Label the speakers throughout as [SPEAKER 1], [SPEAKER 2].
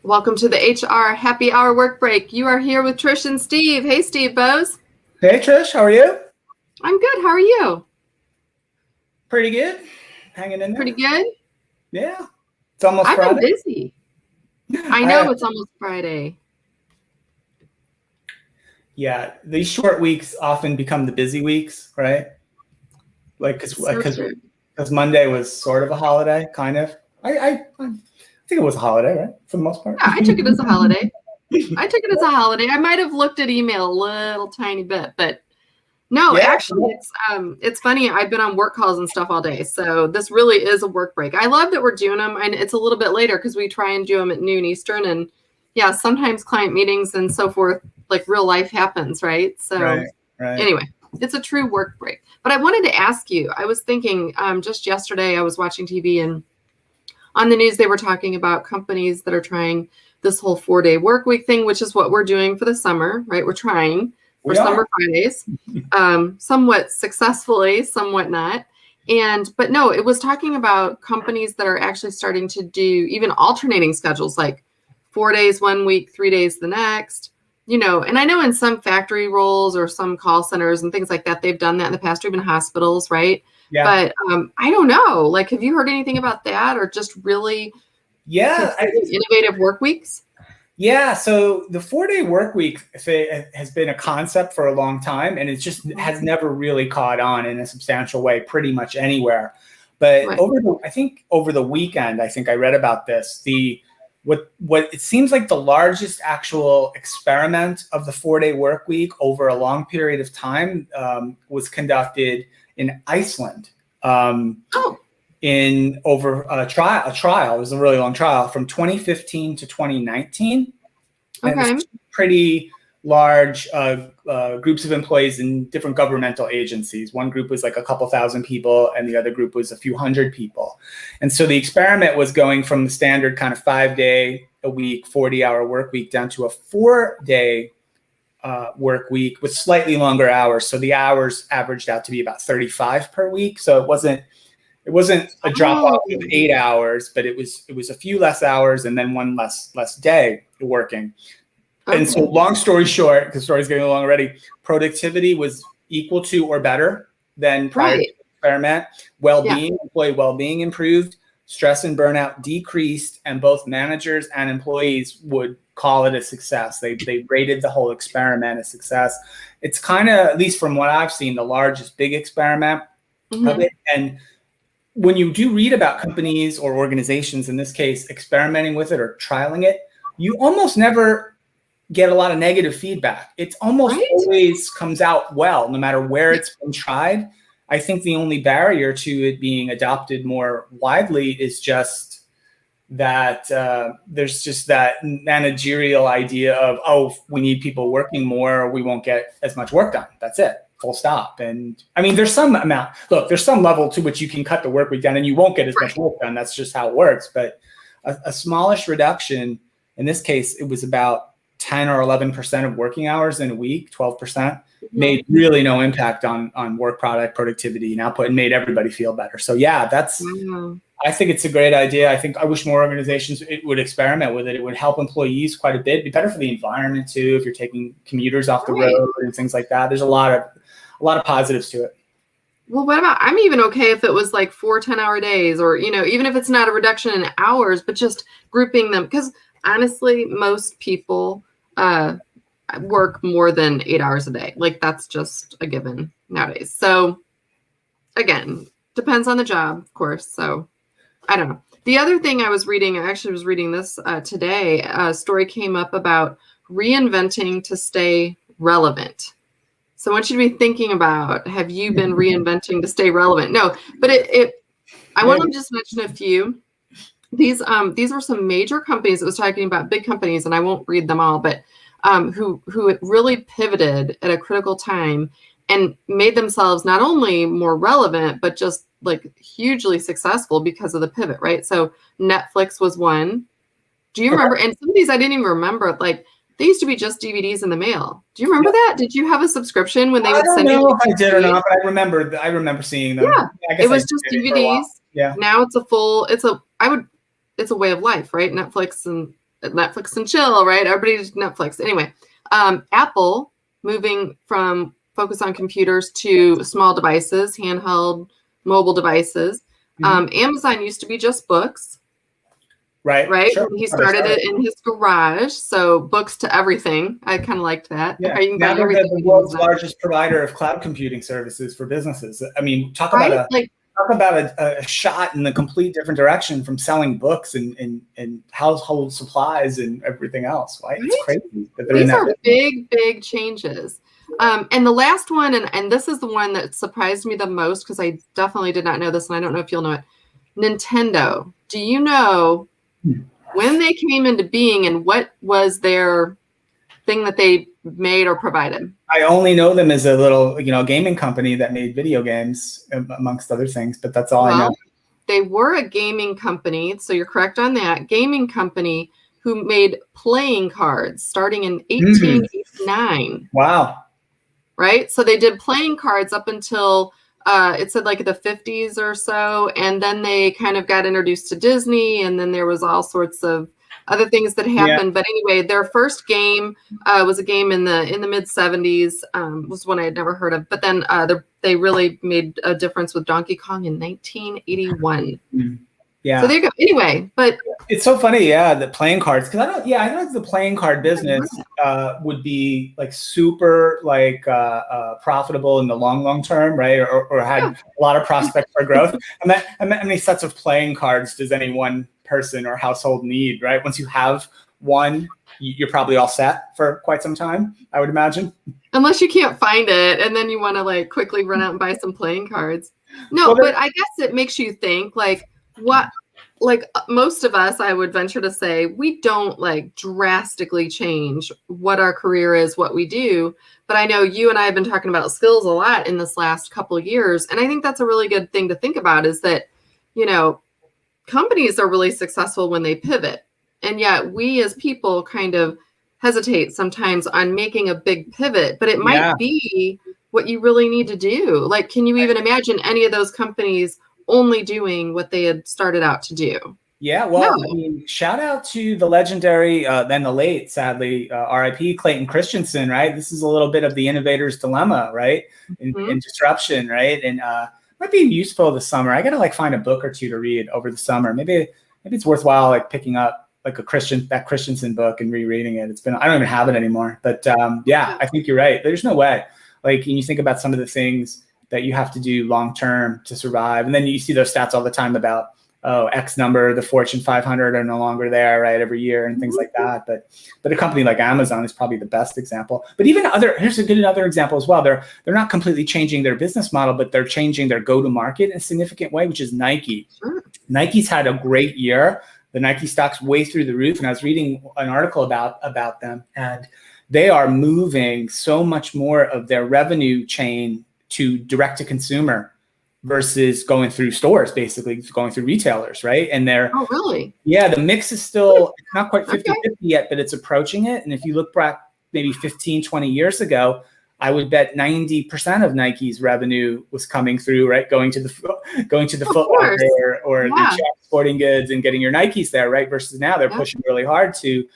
[SPEAKER 1] Welcome to the HR Happy Hour Work Break. You are here with Trish and Steve. Hey, Steve Bose.
[SPEAKER 2] Hey, Trish, how are you?
[SPEAKER 1] I'm good. How are you?
[SPEAKER 2] Pretty good. Hanging in there.
[SPEAKER 1] Pretty good?
[SPEAKER 2] Yeah. It's almost
[SPEAKER 1] I've
[SPEAKER 2] Friday.
[SPEAKER 1] been busy. I know it's almost Friday.
[SPEAKER 2] Yeah, these short weeks often become the busy weeks, right? Like, because Monday was sort of a holiday, kind of. I think it was a holiday, right? For the most part.
[SPEAKER 1] Yeah, I took it as a holiday. I might have looked at email a little tiny bit, but no,
[SPEAKER 2] Yeah.
[SPEAKER 1] actually, it's funny. I've been on work calls and stuff all day, so this really is a work break. I love that we're doing them, and it's a little bit later because we try and do them at noon Eastern, and yeah, sometimes client meetings and so forth, like real life happens, right? So
[SPEAKER 2] Right.
[SPEAKER 1] Anyway, it's a true work break. But I wanted to ask you, I was thinking just yesterday I was watching TV, and on the news they were talking about companies that are trying this whole 4-day work week thing, which is what we're doing for the summer, right? We're trying for summer Fridays, somewhat successfully, somewhat not. But no, it was talking about companies that are actually starting to do even alternating schedules, like 4 days one week, 3 days the next, and I know in some factory roles or some call centers and things like that, they've done that in the past, or even hospitals, right?
[SPEAKER 2] Yeah.
[SPEAKER 1] But I don't know, like, have you heard anything about that, or just really innovative work weeks?
[SPEAKER 2] Yeah, so the 4-day work week has been a concept for a long time, and it just has never really caught on in a substantial way pretty much anywhere. But
[SPEAKER 1] Right.
[SPEAKER 2] over the weekend, I think I read about this. What it seems like the largest actual experiment of the 4-day work week over a long period of time was conducted in Iceland. In over a trial. It was a really long trial from 2015 to 2019.
[SPEAKER 1] Okay.
[SPEAKER 2] And it was pretty large groups of employees in different governmental agencies. One group was like a couple thousand people, and the other group was a few hundred people. And so the experiment was going from the standard kind of 5-day a week, 40-hour work week down to a 4-day work week with slightly longer hours. So the hours averaged out to be about 35 per week. So it wasn't a drop off of 8 hours, but it was a few less hours and then one less day working. Okay. And so long story short, because the story's getting long already, productivity was equal to or better than prior to the experiment. Well-being, employee well-being improved, stress and burnout decreased, and both managers and employees would call it a success. They rated the whole experiment a success. It's kind of, at least from what I've seen, the largest big experiment of it. And when you do read about companies or organizations, in this case, experimenting with it or trialing it, you almost never get a lot of negative feedback. It almost always comes out well, no matter where it's been tried. I think the only barrier to it being adopted more widely is just that there's just that managerial idea of, oh, we need people working more, or we won't get as much work done. That's it. Full stop. And I mean, there's some level to which you can cut the work week down and you won't get as much work done. That's just how it works. But a smallish reduction, in this case, it was about 10 or 11% of working hours in a week, 12%, made really no impact on work product, productivity, and output, and made everybody feel better. So yeah, I think it's a great idea. I wish more organizations would experiment with it. It would help employees quite a bit. It'd be better for the environment too, if you're taking commuters off the road and things like that. There's a lot of positives to it.
[SPEAKER 1] Well, what about, I'm even okay if it was like 4 10-hour days, or, even if it's not a reduction in hours, but just grouping them. Because honestly, most people work more than 8 hours a day. Like, that's just a given nowadays. So again, depends on the job, of course. So I don't know. The other thing I was reading, I actually was reading this today, a story came up about reinventing to stay relevant. So I want you to be thinking about, have you been reinventing to stay relevant? No, but I want to just mention a few. These were some major companies. It was talking about big companies, and I won't read them all, but who really pivoted at a critical time and made themselves not only more relevant, but just like hugely successful because of the pivot, right? So Netflix was one. Do you remember? And some of these I didn't even remember. Like, they used to be just DVDs in the mail. Do you remember that? Did you have a subscription when they would send you?
[SPEAKER 2] I don't know if I did or not, but I remember seeing them.
[SPEAKER 1] Yeah,
[SPEAKER 2] I guess
[SPEAKER 1] it was just DVDs.
[SPEAKER 2] Yeah.
[SPEAKER 1] Now it's a way of life, right? Netflix and Netflix and chill, right? Everybody's Netflix. Anyway, Apple moving from focus on computers to small devices, handheld mobile devices. Amazon used to be just books. Right.
[SPEAKER 2] Sure.
[SPEAKER 1] He started it in his garage. So books to everything. I kind of liked that.
[SPEAKER 2] Yeah.
[SPEAKER 1] You can
[SPEAKER 2] Now
[SPEAKER 1] buy
[SPEAKER 2] they're
[SPEAKER 1] everything.
[SPEAKER 2] the world's largest provider of cloud computing services for businesses. I mean, talk about a shot in a complete different direction from selling books and household supplies and everything else. Right? It's crazy that they're
[SPEAKER 1] These are big changes. And the last one, and this is the one that surprised me the most because I definitely did not know this, and I don't know if you'll know it. Nintendo. Do you know when they came into being and what was their thing that they made or provided?
[SPEAKER 2] I only know them as a little, gaming company that made video games, amongst other things, but that's all I know.
[SPEAKER 1] They were a gaming company, so you're correct on that. Gaming company who made playing cards starting in 1889.
[SPEAKER 2] Wow.
[SPEAKER 1] Right? So they did playing cards up until it said like the 50s or so, and then they kind of got introduced to Disney, and then there was all sorts of other things that happened. But anyway, their first game was a game in the mid 70s, was one I had never heard of. But then they really made a difference with Donkey Kong in 1981.
[SPEAKER 2] Yeah.
[SPEAKER 1] So there you go. Anyway, but
[SPEAKER 2] it's so funny, the playing cards, because I don't think the playing card business would be like super profitable in the long term, right? Or had a lot of prospects for growth. How many sets of playing cards does any one person or household need, right? Once you have one, you're probably all set for quite some time, I would imagine.
[SPEAKER 1] Unless you can't find it, and then you want to quickly run out and buy some playing cards. No, but I guess it makes you think what, most of us, I would venture to say, we don't drastically change what our career is, what we do. But I know you and I have been talking about skills a lot in this last couple of years. And I think that's a really good thing to think about is that, companies are really successful when they pivot. And yet we as people kind of hesitate sometimes on making a big pivot, but it might be what you really need to do. Can you even imagine any of those companies only doing what they had started out to do?
[SPEAKER 2] Yeah, well, I mean, shout out to the legendary, then the late, sadly, RIP Clayton Christensen, right? This is a little bit of the innovator's dilemma, right? In disruption, right? And might be useful this summer. I gotta find a book or two to read over the summer. Maybe it's worthwhile picking up that Christensen book and rereading it. I don't even have it anymore. But I think you're right. There's no way. When you think about some of the things that you have to do long term to survive, and then you see those stats all the time about X number, the Fortune 500 are no longer there, right, every year and things like that. But a company like Amazon is probably the best example. But even here's another example as well. They're not completely changing their business model, but they're changing their go-to-market in a significant way, which is Nike. Nike's had a great year. The Nike stock's way through the roof, and I was reading an article about them, and they are moving so much more of their revenue chain to direct to consumer versus going through stores, basically going through retailers, right? And they're the mix is still not quite 50-50 yet, but it's approaching it. And if you look back maybe 15, 20 years ago, I would bet 90% of Nike's revenue was coming through, right? Going to the Foot Locker or the Chaps Sporting Goods and getting your Nikes there, right? Versus now they're pushing really hard to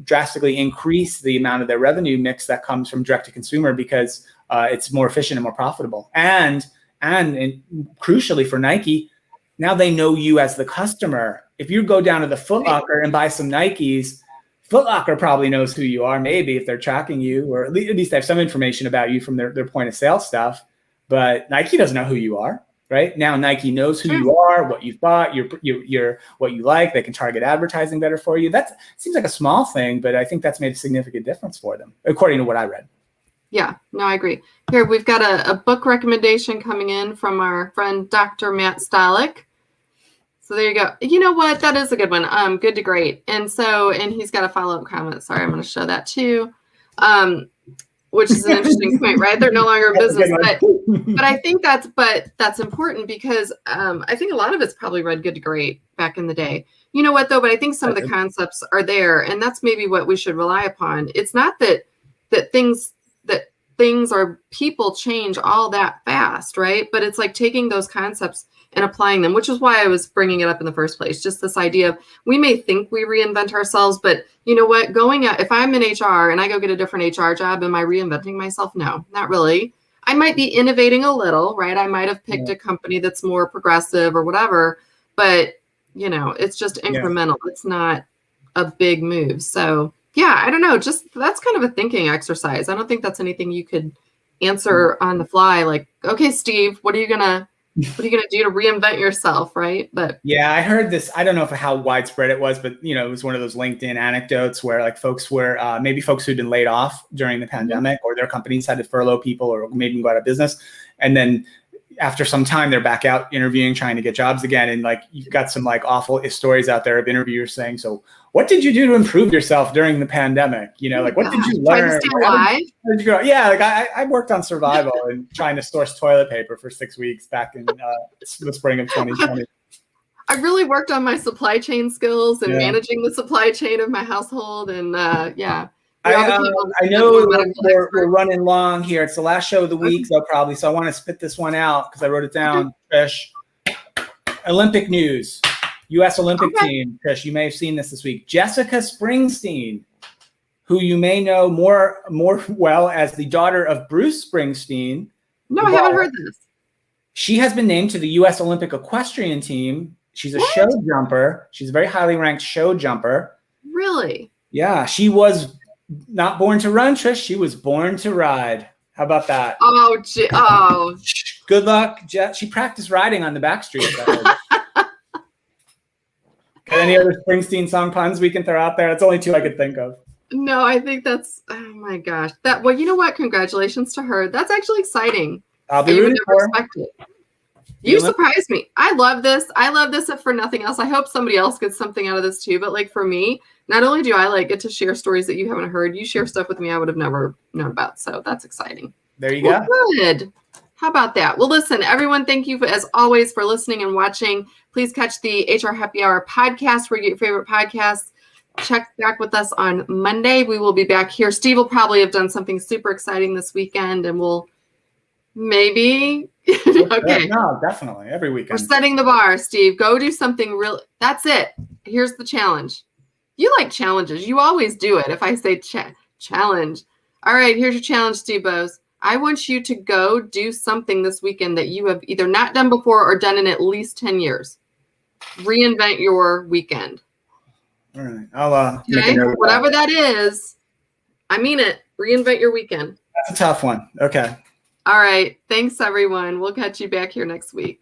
[SPEAKER 2] drastically increase the amount of their revenue mix that comes from direct to consumer because it's more efficient and more profitable. And crucially for Nike, now they know you as the customer. If you go down to the Foot Locker and buy some Nikes, Foot Locker probably knows who you are, maybe if they're tracking you, or at least they have some information about you from their point of sale stuff. But Nike doesn't know who you are, right? Now Nike knows who you are, what you've bought, your what you like. They can target advertising better for you. That seems like a small thing, but I think that's made a significant difference for them, according to what I read.
[SPEAKER 1] Yeah, no, I agree. Here, we've got a book recommendation coming in from our friend, Dr. Matt Stalick. So there you go. You know what? That is a good one. Good to great. And he's got a follow-up comment. Sorry, I'm going to show that too. Which is an interesting point, right? They're no longer in business. But I think that's important because I think a lot of it's probably read good to great back in the day. You know what though? But I think some of the concepts are there, and that's maybe what we should rely upon. It's not that things or people change all that fast, right? But it's taking those concepts and applying them, which is why I was bringing it up in the first place. Just this idea of we may think we reinvent ourselves, but you know what? Going out, if I'm in HR and I go get a different HR job, am I reinventing myself? No, not really. I might be innovating a little, right? I might have picked a company that's more progressive or whatever, but you know, it's just incremental. It's not a big move. So yeah, I don't know. Just that's kind of a thinking exercise. I don't think that's anything you could answer on the fly. Like, okay, Steve, what are you gonna do to reinvent yourself, right? But
[SPEAKER 2] yeah, I heard this. I don't know how widespread it was, but you know, it was one of those LinkedIn anecdotes where like folks were maybe folks who'd been laid off during the pandemic, or their companies had to furlough people or made them go out of business, and then after some time, they're back out interviewing, trying to get jobs again. And like, you've got some like awful stories out there of interviewers saying, so what did you do to improve yourself during the pandemic? You know, like, what did you learn?
[SPEAKER 1] Try to stay alive.
[SPEAKER 2] How did you go? Yeah, like I worked on survival and trying to source toilet paper for 6 weeks back in the spring of 2020.
[SPEAKER 1] I really worked on my supply chain skills and managing the supply chain of my household. And
[SPEAKER 2] I know we're running long here. It's the last show of the week, so I want to spit this one out because I wrote it down. Trish, Olympic news, U.S. Olympic team. Trish, you may have seen this week. Jessica Springsteen, who you may know more well as the daughter of Bruce Springsteen.
[SPEAKER 1] No, I haven't heard this.
[SPEAKER 2] She has been named to the U.S. Olympic equestrian team. She's a show jumper. She's a very highly ranked show jumper.
[SPEAKER 1] Really?
[SPEAKER 2] Yeah, she was not born to run, Trish. She was born to ride. How about that?
[SPEAKER 1] Oh.
[SPEAKER 2] Good luck, Jet. She practiced riding on the back streets. Any other Springsteen song puns we can throw out there? That's only two I could think of.
[SPEAKER 1] No, I think that's, oh my gosh. Well, you know what? Congratulations to her. That's actually exciting.
[SPEAKER 2] I'll be rooting for her.
[SPEAKER 1] You surprised me. I love this. If for nothing else. I hope somebody else gets something out of this too. But like for me, not only do I like get to share stories that you haven't heard, you share stuff with me I would have never known about. So that's exciting.
[SPEAKER 2] There you go.
[SPEAKER 1] Good. How about that? Well, listen, everyone, thank you as always for listening and watching. Please catch the HR Happy Hour podcast where you get your favorite podcasts. Check back with us on Monday. We will be back here. Steve will probably have done something super exciting this weekend, and we'll maybe. Okay.
[SPEAKER 2] No, definitely. Every weekend.
[SPEAKER 1] We're setting the bar, Steve. Go do something real. That's it. Here's the challenge. You like challenges. You always do it. If I say challenge. All right, here's your challenge, Steve Bose. I want you to go do something this weekend that you have either not done before or done in at least 10 years. Reinvent your weekend.
[SPEAKER 2] All right. I'll make a note of
[SPEAKER 1] whatever that is. I mean it. Reinvent your weekend.
[SPEAKER 2] That's a tough one. Okay.
[SPEAKER 1] All right. Thanks, everyone. We'll catch you back here next week.